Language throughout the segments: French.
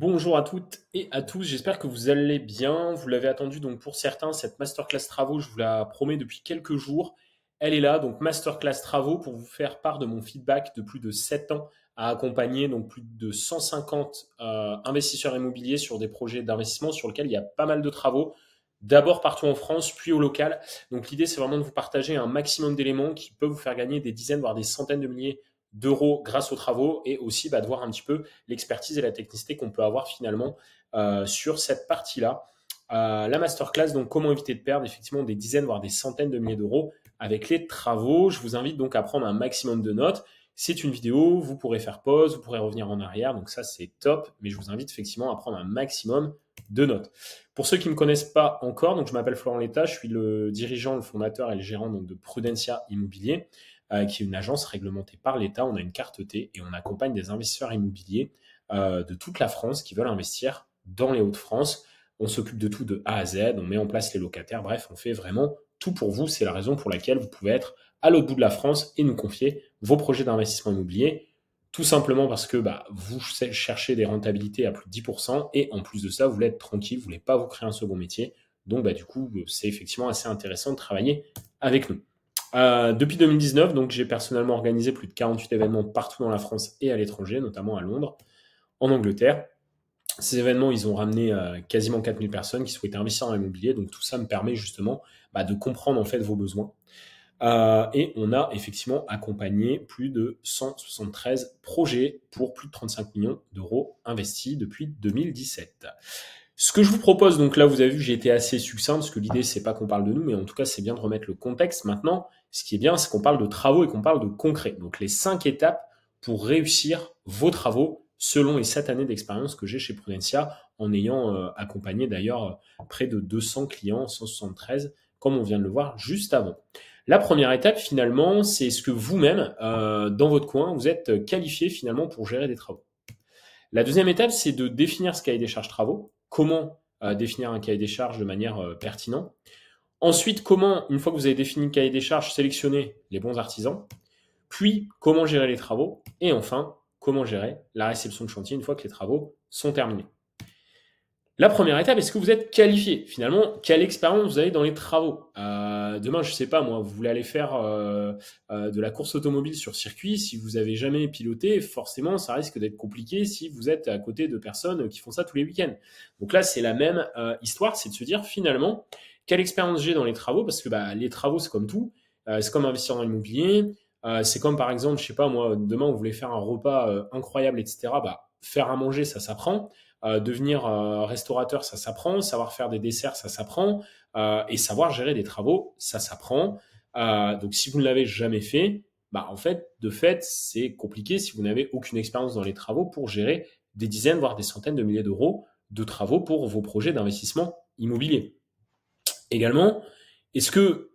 Bonjour à toutes et à tous, j'espère que vous allez bien. Vous l'avez attendu donc pour certains, cette masterclass travaux, je vous la promets depuis quelques jours. Elle est là, donc masterclass travaux pour vous faire part de mon feedback de plus de 7 ans à accompagner donc plus de 150 investisseurs immobiliers sur des projets d'investissement sur lesquels il y a pas mal de travaux. D'abord partout en France, puis au local. Donc l'idée, c'est vraiment de vous partager un maximum d'éléments qui peuvent vous faire gagner des dizaines, voire des centaines de milliers d'euros grâce aux travaux et aussi de voir un petit peu l'expertise et la technicité qu'on peut avoir finalement sur cette partie-là. La masterclass, donc comment éviter de perdre effectivement des dizaines, voire des centaines de milliers d'euros avec les travaux. Je vous invite donc à prendre un maximum de notes. C'est une vidéo, vous pourrez faire pause, vous pourrez revenir en arrière, donc ça c'est top, mais je vous invite effectivement à prendre un maximum de notes. Pour ceux qui ne me connaissent pas encore, donc je m'appelle Florent Létat, je suis le dirigeant, le fondateur et le gérant donc, de Prudentia Immobilier, qui est une agence réglementée par l'État. On a une carte T et on accompagne des investisseurs immobiliers de toute la France qui veulent investir dans les Hauts-de-France. On s'occupe de tout de A à Z, on met en place les locataires, bref, on fait vraiment tout pour vous. C'est la raison pour laquelle vous pouvez être à l'autre bout de la France et nous confier vos projets d'investissement immobilier. Tout simplement parce que vous cherchez des rentabilités à plus de 10% et en plus de ça, vous voulez être tranquille, vous voulez pas vous créer un second métier. Donc du coup, c'est effectivement assez intéressant de travailler avec nous. Depuis 2019, donc j'ai personnellement organisé plus de 48 événements partout dans la France et à l'étranger, notamment à Londres, en Angleterre. Ces événements, ils ont ramené quasiment 4000 personnes qui souhaitaient investir en immobilier. Donc tout ça me permet justement de comprendre en fait vos besoins. Et on a effectivement accompagné plus de 173 projets pour plus de 35 millions d'euros investis depuis 2017. Ce que je vous propose, donc là vous avez vu, j'ai été assez succinct parce que l'idée c'est pas qu'on parle de nous, mais en tout cas c'est bien de remettre le contexte. Maintenant, ce qui est bien, c'est qu'on parle de travaux et qu'on parle de concret. Donc les 5 étapes pour réussir vos travaux selon les 7 années d'expérience que j'ai chez Prudentia, en ayant accompagné d'ailleurs près de 200 clients, 173, comme on vient de le voir juste avant. La première étape, finalement, c'est est-ce que vous-même, dans votre coin, vous êtes qualifié finalement pour gérer des travaux. La deuxième étape, c'est de définir ce cahier des charges travaux. Comment définir un cahier des charges de manière pertinente. Ensuite, comment, une fois que vous avez défini le cahier des charges, sélectionner les bons artisans. Puis, comment gérer les travaux. Et enfin, comment gérer la réception de chantier une fois que les travaux sont terminés. La première étape, est-ce que vous êtes qualifié? Finalement, quelle expérience vous avez dans les travaux? Demain, je ne sais pas, moi, vous voulez aller faire de la course automobile sur circuit. Si vous n'avez jamais piloté, forcément, ça risque d'être compliqué si vous êtes à côté de personnes qui font ça tous les week-ends. Donc là, c'est la même histoire, c'est de se dire finalement, quelle expérience j'ai dans les travaux? Parce que les travaux, c'est comme tout. C'est comme investir dans l'immobilier. C'est comme, par exemple, je ne sais pas, moi, demain, vous voulez faire un repas incroyable, etc. Faire à manger, ça s'apprend. Devenir restaurateur, ça s'apprend. Savoir faire des desserts, ça s'apprend. Et savoir gérer des travaux, ça s'apprend. Donc, si vous ne l'avez jamais fait, en fait, de fait, c'est compliqué si vous n'avez aucune expérience dans les travaux pour gérer des dizaines, voire des centaines de milliers d'euros de travaux pour vos projets d'investissement immobilier. Également, est-ce que,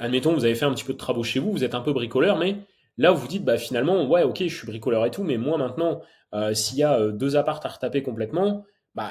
admettons, vous avez fait un petit peu de travaux chez vous, vous êtes un peu bricoleur, mais là, vous vous dites, finalement, ouais, ok, je suis bricoleur et tout, mais moi, maintenant, s'il y a 2 apparts à retaper complètement,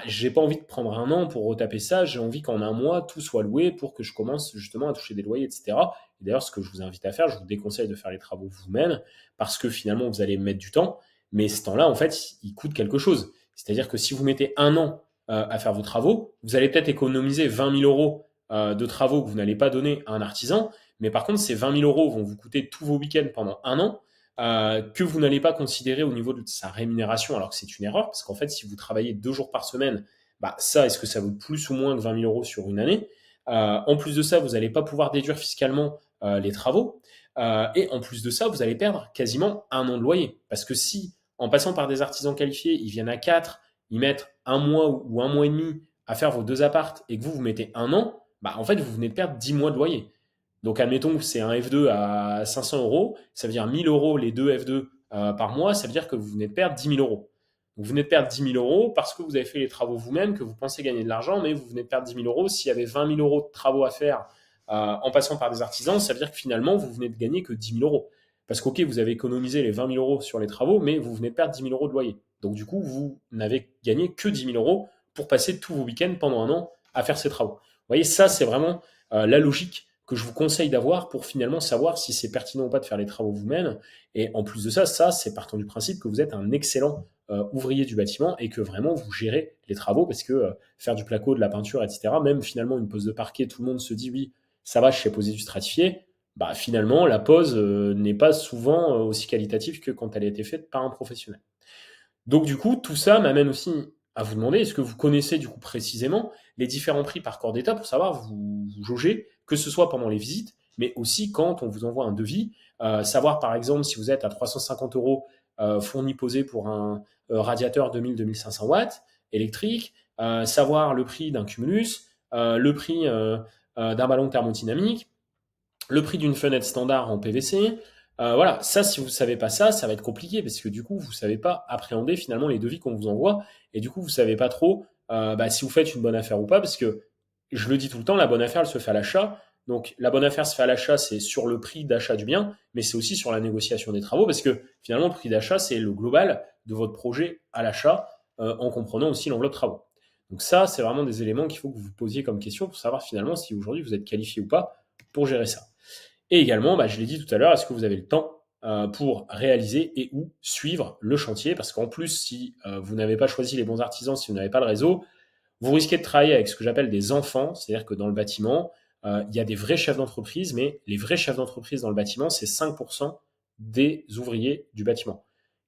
j'ai pas envie de prendre un an pour retaper ça, j'ai envie qu'en un mois, tout soit loué pour que je commence justement à toucher des loyers, etc. Et d'ailleurs, ce que je vous invite à faire, je vous déconseille de faire les travaux vous-même, parce que finalement, vous allez mettre du temps, mais ce temps-là, en fait, il coûte quelque chose. C'est-à-dire que si vous mettez un an à faire vos travaux, vous allez peut-être économiser 20 000 euros de travaux que vous n'allez pas donner à un artisan, mais par contre, ces 20 000 euros vont vous coûter tous vos week-ends pendant un an, que vous n'allez pas considérer au niveau de sa rémunération, alors que c'est une erreur, parce qu'en fait, si vous travaillez 2 jours par semaine, ça, est-ce que ça vaut plus ou moins que 20 000 euros sur une année? En plus de ça, vous n'allez pas pouvoir déduire fiscalement les travaux, et en plus de ça, vous allez perdre quasiment un an de loyer, parce que si, en passant par des artisans qualifiés, ils viennent à 4, ils mettent un mois ou un mois et demi à faire vos 2 apparts, et que vous mettez un an, en fait, vous venez de perdre 10 mois de loyer. Donc, admettons que c'est un F2 à 500 euros, ça veut dire 1000 euros les 2 F2 par mois, ça veut dire que vous venez de perdre 10 000 euros. Donc, vous venez de perdre 10 000 euros parce que vous avez fait les travaux vous-même, que vous pensez gagner de l'argent, mais vous venez de perdre 10 000 euros. S'il y avait 20 000 euros de travaux à faire en passant par des artisans, ça veut dire que finalement, vous venez de gagner que 10 000 euros. Parce qu'ok, vous avez économisé les 20 000 euros sur les travaux, mais vous venez de perdre 10 000 euros de loyer. Donc, du coup, vous n'avez gagné que 10 000 euros pour passer tous vos week-ends pendant un an à faire ces travaux. Vous voyez, ça, c'est vraiment la logique que je vous conseille d'avoir pour finalement savoir si c'est pertinent ou pas de faire les travaux vous-même. Et en plus de ça, c'est partant du principe que vous êtes un excellent ouvrier du bâtiment et que vraiment vous gérez les travaux parce que faire du placo, de la peinture, etc., même finalement une pose de parquet, tout le monde se dit oui, ça va, je sais poser du stratifié. Bah, finalement, la pose n'est pas souvent aussi qualitative que quand elle a été faite par un professionnel. Donc du coup, tout ça m'amène aussi à vous demander, est-ce que vous connaissez du coup précisément les différents prix par corps d'état pour savoir vous jauger, que ce soit pendant les visites, mais aussi quand on vous envoie un devis, savoir par exemple si vous êtes à 350 euros fourni posé pour un radiateur 2000-2500 watts électrique, savoir le prix d'un cumulus, le prix d'un ballon thermodynamique, le prix d'une fenêtre standard en PVC. Voilà, ça, si vous ne savez pas ça, ça va être compliqué parce que du coup, vous ne savez pas appréhender finalement les devis qu'on vous envoie et du coup, vous ne savez pas trop si vous faites une bonne affaire ou pas parce que je le dis tout le temps, la bonne affaire, elle se fait à l'achat. Donc, la bonne affaire se fait à l'achat, c'est sur le prix d'achat du bien, mais c'est aussi sur la négociation des travaux parce que finalement, le prix d'achat, c'est le global de votre projet à l'achat en comprenant aussi l'enveloppe travaux. Donc, ça, c'est vraiment des éléments qu'il faut que vous vous posiez comme question pour savoir finalement si aujourd'hui vous êtes qualifié ou pas pour gérer ça. Et également, je l'ai dit tout à l'heure, est-ce que vous avez le temps pour réaliser et ou suivre le chantier? Parce qu'en plus, si vous n'avez pas choisi les bons artisans, si vous n'avez pas le réseau, vous risquez de travailler avec ce que j'appelle des enfants, c'est-à-dire que dans le bâtiment, il y a des vrais chefs d'entreprise, mais les vrais chefs d'entreprise dans le bâtiment, c'est 5% des ouvriers du bâtiment.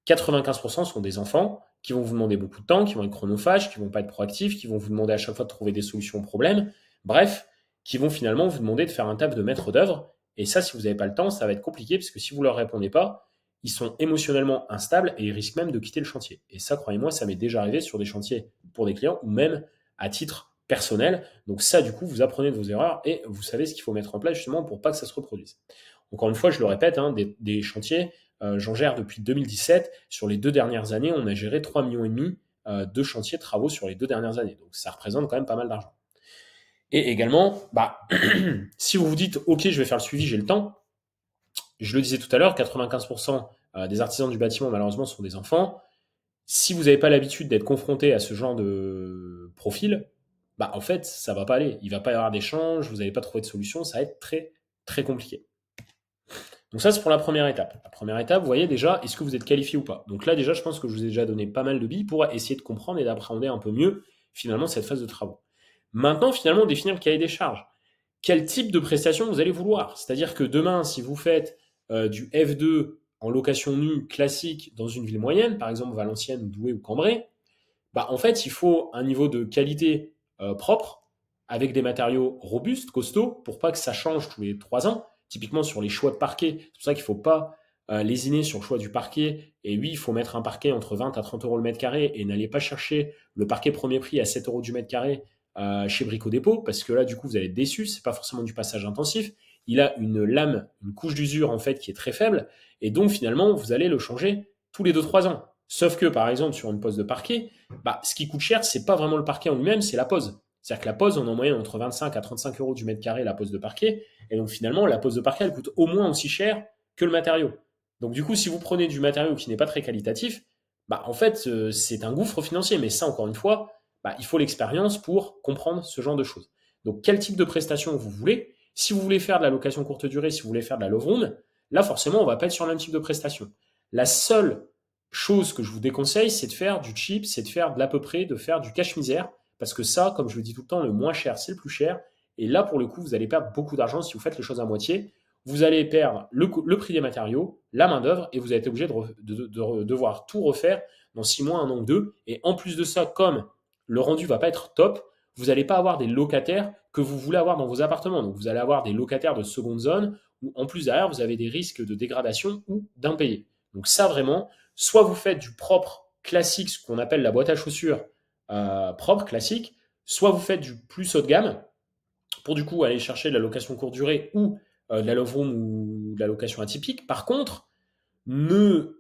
95% sont des enfants qui vont vous demander beaucoup de temps, qui vont être chronophages, qui vont pas être proactifs, qui vont vous demander à chaque fois de trouver des solutions aux problèmes, bref, qui vont finalement vous demander de faire un taf de maître d'œuvre. Et ça, si vous n'avez pas le temps, ça va être compliqué parce que si vous leur répondez pas, ils sont émotionnellement instables et ils risquent même de quitter le chantier. Et ça, croyez-moi, ça m'est déjà arrivé sur des chantiers pour des clients ou même à titre personnel. Donc ça, du coup, vous apprenez de vos erreurs et vous savez ce qu'il faut mettre en place justement pour pas que ça se reproduise. Encore une fois, je le répète, des chantiers, j'en gère depuis 2017. Sur les 2 dernières années, on a géré 3,5 millions de chantiers de travaux sur les 2 dernières années. Donc ça représente quand même pas mal d'argent. Et également, si vous vous dites, OK, je vais faire le suivi, j'ai le temps, je le disais tout à l'heure, 95% des artisans du bâtiment, malheureusement, sont des enfants. Si vous n'avez pas l'habitude d'être confronté à ce genre de profil, en fait, ça va pas aller. Il va pas y avoir d'échange, vous n'allez pas trouver de solution, ça va être très, très compliqué. Donc ça, c'est pour la première étape. La première étape, vous voyez déjà, est-ce que vous êtes qualifié ou pas? Donc là, déjà, je pense que je vous ai déjà donné pas mal de billes pour essayer de comprendre et d'appréhender un peu mieux, finalement, cette phase de travaux. Maintenant, finalement, définir le cahier des charges. Quel type de prestation vous allez vouloir? C'est-à-dire que demain, si vous faites du F2 en location nue classique dans une ville moyenne, par exemple Valenciennes, Douai ou Cambrai, en fait, il faut un niveau de qualité propre, avec des matériaux robustes, costauds, pour pas que ça change tous les 3 ans. Typiquement sur les choix de parquet, c'est pour ça qu'il ne faut pas lésiner sur le choix du parquet. Et oui, il faut mettre un parquet entre 20 à 30 euros le mètre carré et n'allez pas chercher le parquet premier prix à 7 euros du mètre carré chez Brico Dépôt, parce que là, du coup, vous allez être déçu. C'est pas forcément du passage intensif. Il a une lame, une couche d'usure en fait qui est très faible, et donc finalement, vous allez le changer tous les 2-3 ans. Sauf que, par exemple, sur une pose de parquet, ce qui coûte cher, c'est pas vraiment le parquet en lui-même, c'est la pose. C'est-à-dire que la pose, on est en moyenne entre 25 à 35 euros du mètre carré la pose de parquet, et donc finalement, la pose de parquet, elle coûte au moins aussi cher que le matériau. Donc du coup, si vous prenez du matériau qui n'est pas très qualitatif, en fait, c'est un gouffre financier. Mais ça, encore une fois, il faut l'expérience pour comprendre ce genre de choses. Donc, quel type de prestation vous voulez? Si vous voulez faire de la location courte durée, si vous voulez faire de la love room, là, forcément, on va pas être sur le même type de prestation. La seule chose que je vous déconseille, c'est de faire du cheap, c'est de faire de l'à peu près, de faire du cache-misère, parce que ça, comme je le dis tout le temps, le moins cher, c'est le plus cher. Et là, pour le coup, vous allez perdre beaucoup d'argent si vous faites les choses à moitié. Vous allez perdre le prix des matériaux, la main-d'œuvre, et vous allez être obligé de devoir tout refaire dans 6 mois, 1 an ou 2. Et en plus de ça, comme le rendu va pas être top, vous n'allez pas avoir des locataires que vous voulez avoir dans vos appartements. Donc, vous allez avoir des locataires de seconde zone, où en plus derrière, vous avez des risques de dégradation ou d'impayés. Donc ça, vraiment, soit vous faites du propre classique, ce qu'on appelle la boîte à chaussures propre, classique, soit vous faites du plus haut de gamme, pour du coup aller chercher de la location courte durée ou de la love room ou de la location atypique. Par contre, ne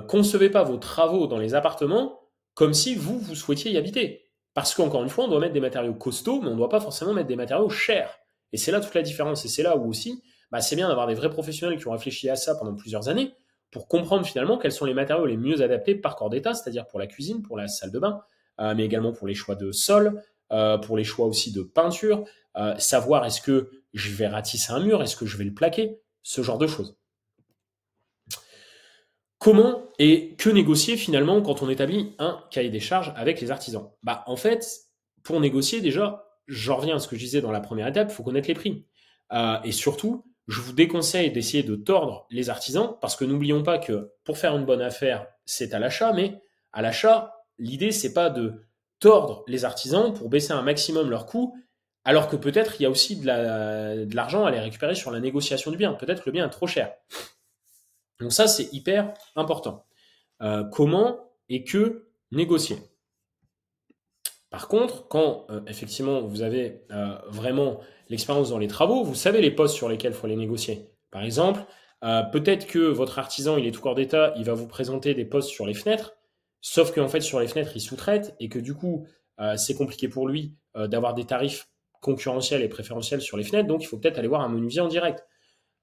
concevez pas vos travaux dans les appartements comme si vous souhaitiez y habiter. Parce qu'encore une fois, on doit mettre des matériaux costauds, mais on ne doit pas forcément mettre des matériaux chers. Et c'est là toute la différence. Et c'est là où aussi, c'est bien d'avoir des vrais professionnels qui ont réfléchi à ça pendant plusieurs années pour comprendre finalement quels sont les matériaux les mieux adaptés par corps d'état, c'est-à-dire pour la cuisine, pour la salle de bain, mais également pour les choix de sol, pour les choix aussi de peinture, savoir est-ce que je vais ratisser un mur, est-ce que je vais le plaquer, ce genre de choses. Comment et que négocier finalement quand on établit un cahier des charges avec les artisans? Bah, en fait, pour négocier déjà, j'en reviens à ce que je disais dans la première étape, il faut connaître les prix. Et surtout, je vous déconseille d'essayer de tordre les artisans parce que n'oublions pas que pour faire une bonne affaire, c'est à l'achat, mais à l'achat, l'idée c'est pas de tordre les artisans pour baisser un maximum leurs coûts, alors que peut-être il y a aussi de l'argent à aller récupérer sur la négociation du bien. Peut-être que le bien est trop cher. Donc ça, c'est hyper important. Comment et que négocier. Par contre, quand effectivement vous avez vraiment l'expérience dans les travaux, vous savez les postes sur lesquels il faut les négocier. Par exemple, peut-être que votre artisan, il est tout corps d'état, il va vous présenter des postes sur les fenêtres, sauf qu'en fait sur les fenêtres, il sous-traite et que du coup, c'est compliqué pour lui d'avoir des tarifs concurrentiels et préférentiels sur les fenêtres, donc il faut peut-être aller voir un menuisier en direct.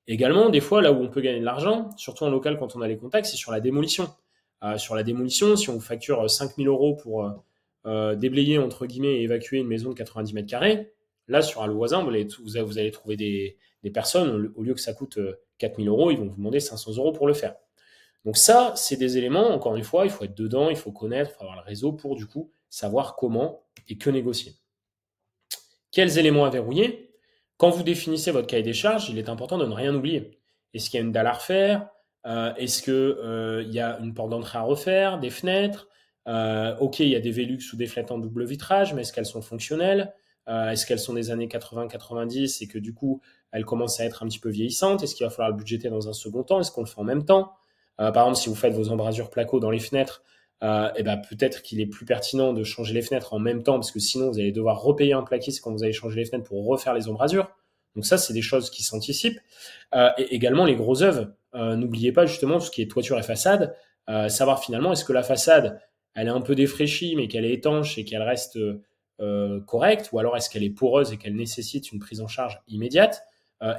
Également, des fois, là où on peut gagner de l'argent, surtout en local quand on a les contacts, c'est sur la démolition. Sur la démolition, si on vous facture 5 000 euros pour déblayer, entre guillemets, et évacuer une maison de 90 mètres carrés, là, sur un lot voisin, vous allez trouver des personnes, au lieu que ça coûte 4 000 euros, ils vont vous demander 500 euros pour le faire. Donc ça, c'est des éléments, encore une fois, il faut être dedans, il faut connaître, il faut avoir le réseau pour, du coup, savoir comment et que négocier. Quels éléments à verrouiller? Quand vous définissez votre cahier des charges, il est important de ne rien oublier. Est-ce qu'il y a une dalle à refaire? Est-ce qu'il y a une porte d'entrée à refaire? Des fenêtres? Ok, il y a des Velux ou des fenêtres en double vitrage, mais est-ce qu'elles sont fonctionnelles? Est-ce qu'elles sont des années 80-90 et que du coup, elles commencent à être un petit peu vieillissantes? Est-ce qu'il va falloir le budgéter dans un second temps? Est-ce qu'on le fait en même temps? Par exemple, si vous faites vos embrasures placo dans les fenêtres, et ben peut-être qu'il est plus pertinent de changer les fenêtres en même temps parce que sinon vous allez devoir repayer un plaquiste quand vous allez changer les fenêtres pour refaire les embrasures. Donc ça, c'est des choses qui s'anticipent. Et également les gros œuvres. N'oubliez pas justement tout ce qui est toiture et façade. Savoir finalement est-ce que la façade elle est un peu défraîchie mais qu'elle est étanche et qu'elle reste correcte, ou alors est-ce qu'elle est poreuse et qu'elle nécessite une prise en charge immédiate.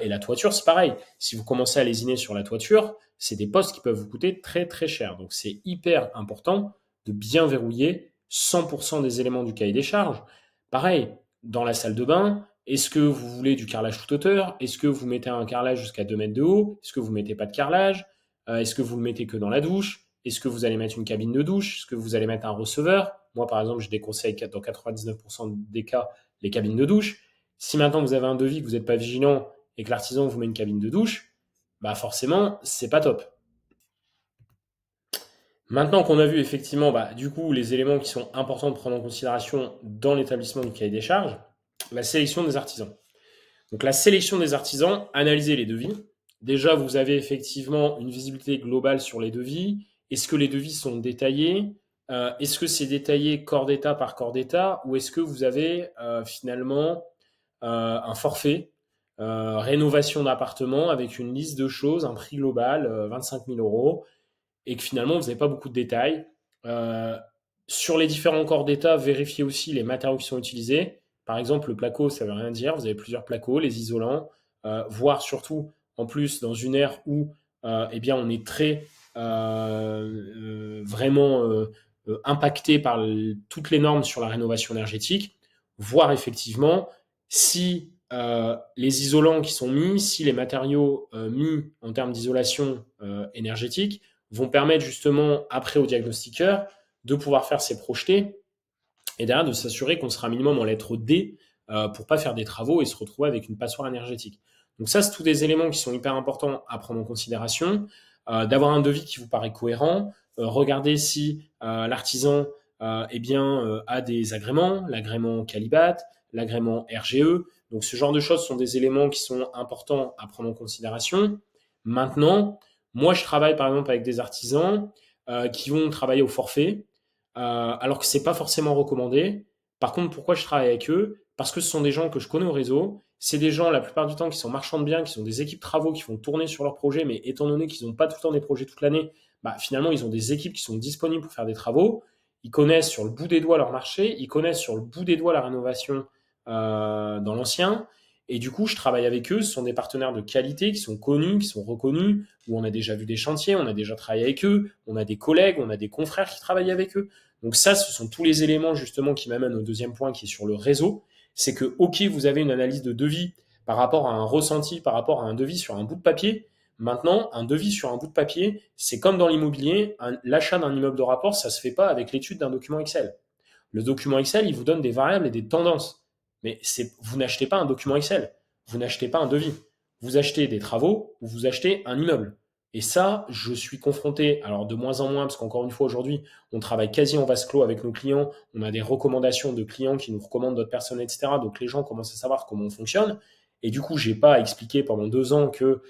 Et la toiture, c'est pareil. Si vous commencez à lésiner sur la toiture, c'est des postes qui peuvent vous coûter très très cher. Donc c'est hyper important de bien verrouiller 100% des éléments du cahier des charges. Pareil, dans la salle de bain, est-ce que vous voulez du carrelage toute hauteur? Est-ce que vous mettez un carrelage jusqu'à 2 mètres de haut? Est-ce que vous mettez pas de carrelage? Est-ce que vous le mettez que dans la douche? Est-ce que vous allez mettre une cabine de douche? Est-ce que vous allez mettre un receveur? Moi, par exemple, je déconseille dans 99% des cas les cabines de douche. Si maintenant vous avez un devis, que vous n'êtes pas vigilant et que l'artisan vous met une cabine de douche, bah forcément, c'est pas top. Maintenant qu'on a vu effectivement, bah, du coup, les éléments qui sont importants de prendre en considération dans l'établissement du cahier des charges, la sélection des artisans. Donc la sélection des artisans, analysez les devis. Déjà, vous avez effectivement une visibilité globale sur les devis. Est-ce que les devis sont détaillés? Est-ce que c'est détaillé corps d'état par corps d'état? Ou est-ce que vous avez finalement un forfait, rénovation d'appartement avec une liste de choses, un prix global, 25 000 euros, et que finalement, vous n'avez pas beaucoup de détails. Euh, sur les différents corps d'état, vérifiez aussi les matériaux qui sont utilisés. Par exemple, le placo, ça ne veut rien dire. Vous avez plusieurs placos, les isolants, voire surtout, en plus, dans une ère où eh bien, on est très vraiment impacté par toutes les normes sur la rénovation énergétique, voir effectivement si les isolants qui sont mis, si les matériaux mis en termes d'isolation énergétique vont permettre justement, après au diagnostiqueur, de pouvoir faire ses projetés et derrière de s'assurer qu'on sera minimum en lettre D pour pas faire des travaux et se retrouver avec une passoire énergétique. Donc ça, c'est tous des éléments qui sont hyper importants à prendre en considération. D'avoir un devis qui vous paraît cohérent, regarder si l'artisan eh bien, a des agréments, l'agrément Calibat, l'agrément RGE. Donc ce genre de choses sont des éléments qui sont importants à prendre en considération. Maintenant, moi, je travaille par exemple avec des artisans qui vont travailler au forfait, alors que c'est pas forcément recommandé. Par contre, pourquoi je travaille avec eux? Parce que ce sont des gens que je connais au réseau. C'est des gens, la plupart du temps, qui sont marchands de biens, qui sont des équipes travaux, qui font tourner sur leurs projets, mais étant donné qu'ils n'ont pas tout le temps des projets toute l'année, bah, finalement, ils ont des équipes qui sont disponibles pour faire des travaux. Ils connaissent sur le bout des doigts leur marché, ils connaissent sur le bout des doigts la rénovation dans l'ancien. Et du coup, je travaille avec eux. Ce sont des partenaires de qualité qui sont connus, qui sont reconnus, où on a déjà vu des chantiers, on a déjà travaillé avec eux, on a des collègues, on a des confrères qui travaillent avec eux. Donc ça, ce sont tous les éléments justement qui m'amènent au deuxième point qui est sur le réseau. C'est que, ok, vous avez une analyse de devis par rapport à un ressenti, par rapport à un devis sur un bout de papier. Maintenant, un devis sur un bout de papier, c'est comme dans l'immobilier, l'achat d'un immeuble de rapport, ça se fait pas avec l'étude d'un document Excel. Le document Excel, il vous donne des variables et des tendances. Mais vous n'achetez pas un document Excel, vous n'achetez pas un devis. Vous achetez des travaux ou vous achetez un immeuble. Et ça, je suis confronté, alors de moins en moins, parce qu'encore une fois aujourd'hui, on travaille quasi en vase clos avec nos clients, on a des recommandations de clients qui nous recommandent d'autres personnes, etc. Donc les gens commencent à savoir comment on fonctionne. Et du coup, j'ai pas expliqué pendant 2 ans que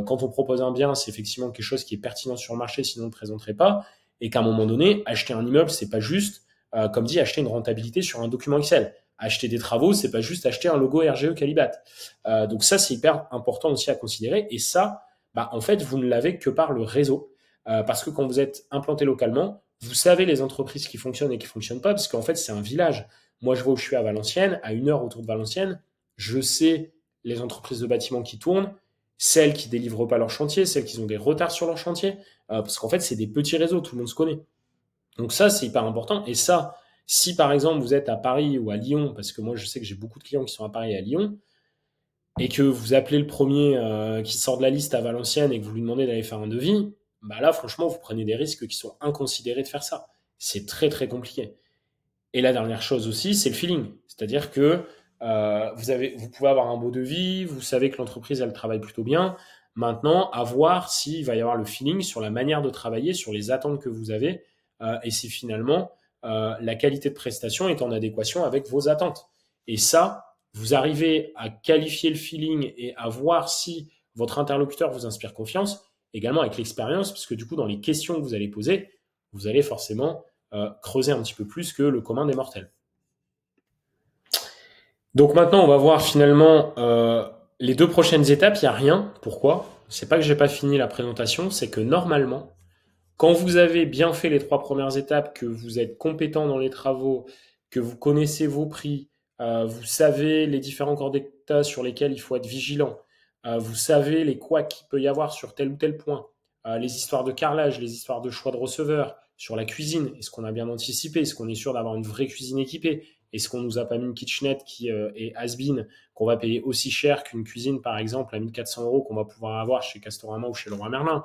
quand on propose un bien, c'est effectivement quelque chose qui est pertinent sur le marché, sinon on ne le présenterait pas. Et qu'à un moment donné, acheter un immeuble, c'est pas juste, comme dit, acheter une rentabilité sur un document Excel. Acheter des travaux, c'est pas juste acheter un logo RGE Calibat. Donc ça, c'est hyper important aussi à considérer. Et ça, en fait, vous ne l'avez que par le réseau. Parce que quand vous êtes implanté localement, vous savez les entreprises qui fonctionnent et qui ne fonctionnent pas, parce qu'en fait, c'est un village. Moi, je vois où je suis à Valenciennes, à 1 heure autour de Valenciennes. Je sais les entreprises de bâtiments qui tournent, celles qui délivrent pas leur chantier, celles qui ont des retards sur leur chantier, parce qu'en fait, c'est des petits réseaux, tout le monde se connaît. Donc ça, c'est hyper important. Et ça, si par exemple vous êtes à Paris ou à Lyon, parce que moi je sais que j'ai beaucoup de clients qui sont à Paris et à Lyon, et que vous appelez le premier qui sort de la liste à Valenciennes et que vous lui demandez d'aller faire un devis, là franchement vous prenez des risques qui sont inconsidérés de faire ça. C'est très très compliqué. Et la dernière chose aussi, c'est le feeling. C'est-à-dire que vous pouvez avoir un beau devis, vous savez que l'entreprise elle travaille plutôt bien. Maintenant, à voir s'il va y avoir le feeling sur la manière de travailler, sur les attentes que vous avez, et si finalement la qualité de prestation est en adéquation avec vos attentes. Et ça, vous arrivez à qualifier le feeling et à voir si votre interlocuteur vous inspire confiance, également avec l'expérience, puisque du coup, dans les questions que vous allez poser, vous allez forcément creuser un petit peu plus que le commun des mortels. Donc maintenant, on va voir finalement les 2 prochaines étapes. Il n'y a rien. Pourquoi? C'est pas que j'ai pas fini la présentation, c'est que normalement, quand vous avez bien fait les 3 premières étapes, que vous êtes compétent dans les travaux, que vous connaissez vos prix, vous savez les différents corps d'état sur lesquels il faut être vigilant, vous savez les couacs qu'il peut y avoir sur tel ou tel point, les histoires de carrelage, les histoires de choix de receveur, sur la cuisine, est-ce qu'on a bien anticipé, est-ce qu'on est sûr d'avoir une vraie cuisine équipée, est-ce qu'on nous a pas mis une kitchenette qui est has-been, qu'on va payer aussi cher qu'une cuisine par exemple à 1400 € qu'on va pouvoir avoir chez Castorama ou chez Leroy Merlin.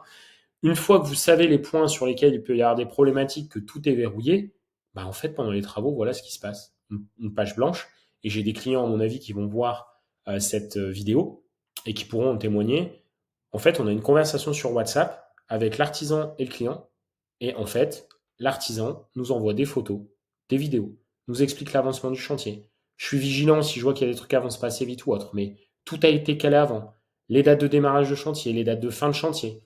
Une fois que vous savez les points sur lesquels il peut y avoir des problématiques, que tout est verrouillé, en fait, pendant les travaux, voilà ce qui se passe. Une page blanche. Et j'ai des clients, à mon avis, qui vont voir cette vidéo et qui pourront en témoigner. En fait, on a une conversation sur WhatsApp avec l'artisan et le client. Et en fait, l'artisan nous envoie des photos, des vidéos, nous explique l'avancement du chantier. Je suis vigilant si je vois qu'il y a des trucs qui avancent pas assez vite ou autre, mais tout a été calé avant. Les dates de démarrage de chantier, les dates de fin de chantier,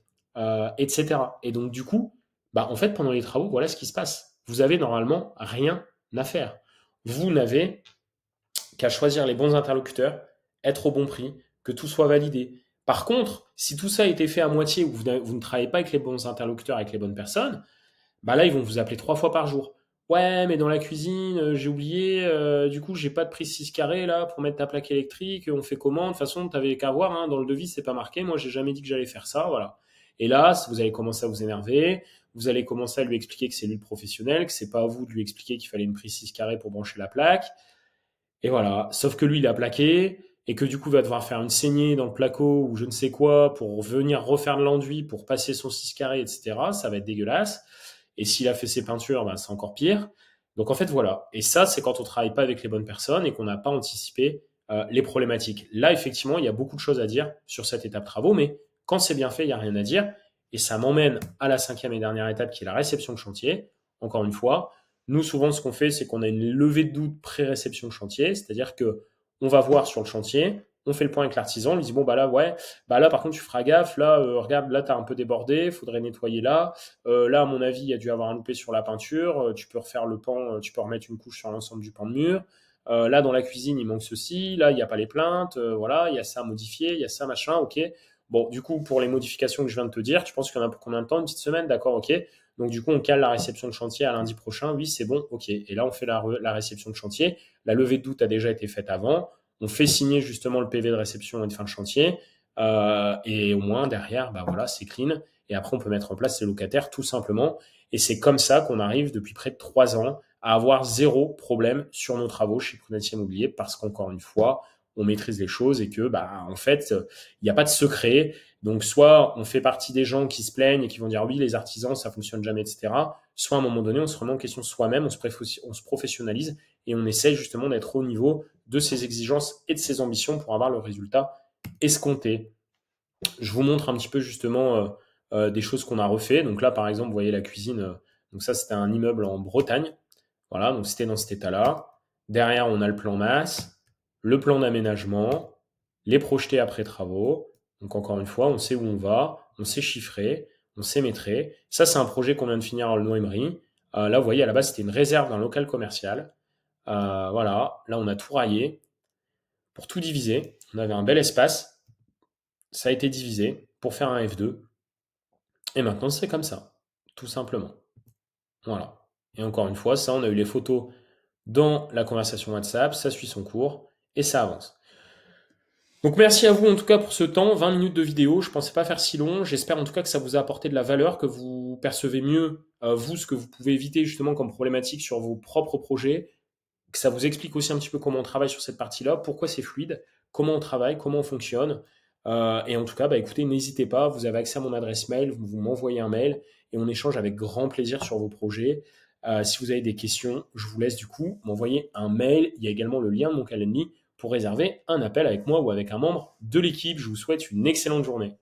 etc. Et donc, du coup, en fait, pendant les travaux, voilà ce qui se passe. Vous avez normalement rien à faire. Vous n'avez qu'à choisir les bons interlocuteurs, être au bon prix, que tout soit validé. Par contre, si tout ça a été fait à moitié ou vous ne travaillez pas avec les bons interlocuteurs, avec les bonnes personnes, là, ils vont vous appeler 3 fois par jour. Ouais, mais dans la cuisine, j'ai oublié, du coup, j'ai pas de prise 6 carrés là pour mettre ta plaque électrique, on fait comment? De toute façon, t'avais qu'à voir, hein, dans le devis, c'est pas marqué. Moi, j'ai jamais dit que j'allais faire ça, voilà. Et là, vous allez commencer à vous énerver, vous allez commencer à lui expliquer que c'est lui le professionnel, que c'est pas à vous de lui expliquer qu'il fallait une prise 6 carrés pour brancher la plaque. Et voilà. Sauf que lui, il a plaqué, et que du coup, il va devoir faire une saignée dans le placo ou je ne sais quoi pour venir refaire de l'enduit pour passer son 6 carrés, etc. Ça va être dégueulasse. Et s'il a fait ses peintures, c'est encore pire. Donc en fait, voilà. Et ça, c'est quand on travaille pas avec les bonnes personnes et qu'on n'a pas anticipé les problématiques. Là, effectivement, il y a beaucoup de choses à dire sur cette étape travaux, mais quand c'est bien fait, il n'y a rien à dire. Et ça m'emmène à la 5e et dernière étape qui est la réception de chantier. Encore une fois, nous, souvent, ce qu'on fait, c'est qu'on a une levée de doute pré-réception de chantier, c'est-à-dire que on va voir sur le chantier, on fait le point avec l'artisan, on lui dit bon là ouais, là par contre tu feras gaffe, là regarde, là t'as un peu débordé, faudrait nettoyer là, là à mon avis il y a dû avoir un loupé sur la peinture, tu peux refaire le pan, tu peux remettre une couche sur l'ensemble du pan de mur, là dans la cuisine il manque ceci, là il n'y a pas les plaintes, voilà, il y a ça à modifier, il y a ça machin, ok. Bon, du coup pour les modifications que je viens de te dire, tu penses qu'il y en a pour combien de temps? Une petite semaine, d'accord, ok. Donc du coup on cale la réception de chantier à lundi prochain, oui c'est bon, ok. Et là on fait la réception de chantier, la levée de doute a déjà été faite avant, on fait signer justement le PV de réception et de fin de chantier, et au moins derrière, voilà, c'est clean. Et après, on peut mettre en place les locataires tout simplement. Et c'est comme ça qu'on arrive depuis près de 3 ans à avoir 0 problème sur nos travaux chez Prudential Immobilier, parce qu'encore une fois, on maîtrise les choses et que, en fait, il n'y a pas de secret. Donc, soit on fait partie des gens qui se plaignent et qui vont dire oui, les artisans, ça fonctionne jamais, etc. Soit à un moment donné, on se remet en question soi-même, on se professionnalise et on essaye justement d'être au niveau de ses exigences et de ses ambitions pour avoir le résultat escompté. Je vous montre un petit peu justement des choses qu'on a refait. Donc là, par exemple, vous voyez la cuisine. Donc ça, c'était un immeuble en Bretagne. Voilà, donc c'était dans cet état-là. Derrière, on a le plan masse, le plan d'aménagement, les projetés après travaux. Donc encore une fois, on sait où on va, on sait chiffrer, on sait métrer. Ça, c'est un projet qu'on vient de finir à Noémery. Là, vous voyez, à la base, c'était une réserve d'un local commercial. Voilà, là, on a tout raillé pour tout diviser. On avait un bel espace. Ça a été divisé pour faire un F2. Et maintenant, c'est comme ça, tout simplement. Voilà. Et encore une fois, ça, on a eu les photos dans la conversation WhatsApp, ça suit son cours et ça avance. Donc merci à vous en tout cas pour ce temps, 20 minutes de vidéo, je ne pensais pas faire si long, j'espère en tout cas que ça vous a apporté de la valeur, que vous percevez mieux, vous, ce que vous pouvez éviter justement comme problématique sur vos propres projets, que ça vous explique aussi un petit peu comment on travaille sur cette partie-là, pourquoi c'est fluide, comment on travaille, comment on fonctionne. Et en tout cas, écoutez, n'hésitez pas, vous avez accès à mon adresse mail, vous m'envoyez un mail et on échange avec grand plaisir sur vos projets. Si vous avez des questions, je vous laisse du coup m'envoyer un mail. Il y a également le lien de mon calendrier pour réserver un appel avec moi ou avec un membre de l'équipe. Je vous souhaite une excellente journée.